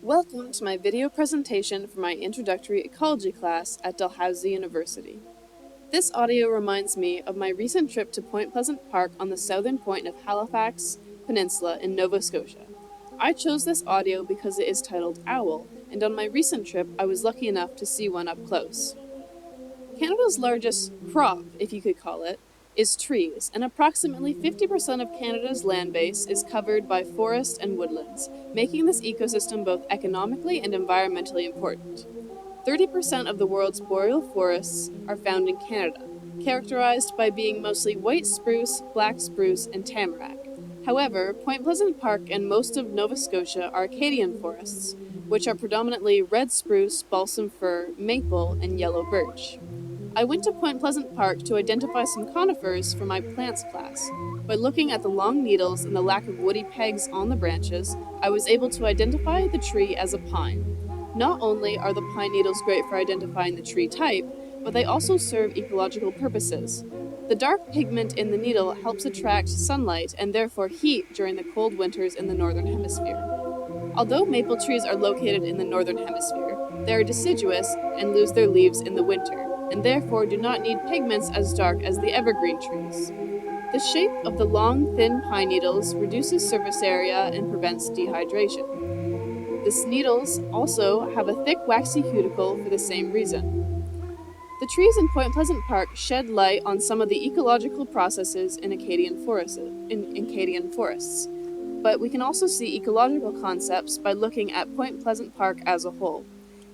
Welcome to my video presentation for my introductory ecology class at Dalhousie University. This audio reminds me of my recent trip to Point Pleasant Park on the southern point of Halifax Peninsula in Nova Scotia. I chose this audio because it is titled Owl, and on my recent trip I was lucky enough to see one up close. Canada's largest crop, if you could call it, is trees, and approximately 50% of Canada's land base is covered by forest and woodlands, making this ecosystem both economically and environmentally important. 30% of the world's boreal forests are found in Canada, characterized by being mostly white spruce, black spruce, and tamarack. However, Point Pleasant Park and most of Nova Scotia are Acadian forests, which are predominantly red spruce, balsam fir, maple, and yellow birch. I went to Point Pleasant Park to identify some conifers for my plants class. By looking at the long needles and the lack of woody pegs on the branches, I was able to identify the tree as a pine. Not only are the pine needles great for identifying the tree type, but they also serve ecological purposes. The dark pigment in the needle helps attract sunlight and therefore heat during the cold winters in the northern hemisphere. Although maple trees are located in the northern hemisphere, they are deciduous and lose their leaves in the winter, and therefore do not need pigments as dark as the evergreen trees. The shape of the long, thin pine needles reduces surface area and prevents dehydration. The needles also have a thick, waxy cuticle for the same reason. The trees in Point Pleasant Park shed light on some of the ecological processes in Acadian forests, but we can also see ecological concepts by looking at Point Pleasant Park as a whole.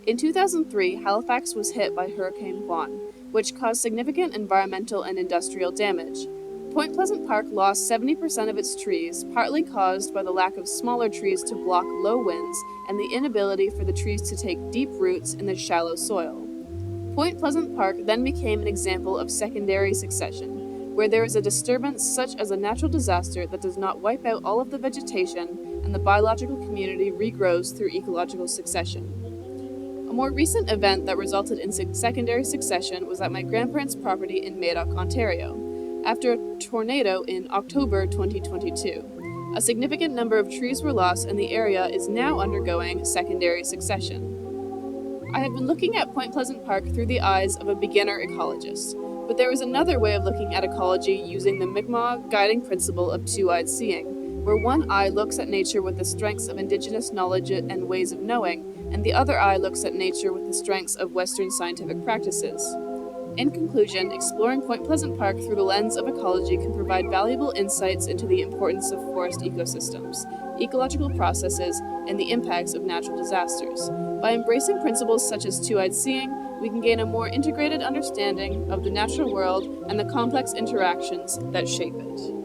In 2003, Halifax was hit by Hurricane Juan, which caused significant environmental and industrial damage. Point Pleasant Park lost 70% of its trees, partly caused by the lack of smaller trees to block low winds and the inability for the trees to take deep roots in the shallow soil. Point Pleasant Park then became an example of secondary succession, where there is a disturbance such as a natural disaster that does not wipe out all of the vegetation and the biological community regrows through ecological succession. A more recent event that resulted in secondary succession was at my grandparents' property in Madoc, Ontario, after a tornado in October 2022. A significant number of trees were lost and the area is now undergoing secondary succession. I have been looking at Point Pleasant Park through the eyes of a beginner ecologist, but there is another way of looking at ecology using the Mi'kmaq guiding principle of two-eyed seeing, where one eye looks at nature with the strengths of Indigenous knowledge and ways of knowing, and the other eye looks at nature with the strengths of Western scientific practices. In conclusion, exploring Point Pleasant Park through the lens of ecology can provide valuable insights into the importance of forest ecosystems, ecological processes, and the impacts of natural disasters. By embracing principles such as two-eyed seeing, we can gain a more integrated understanding of the natural world and the complex interactions that shape it.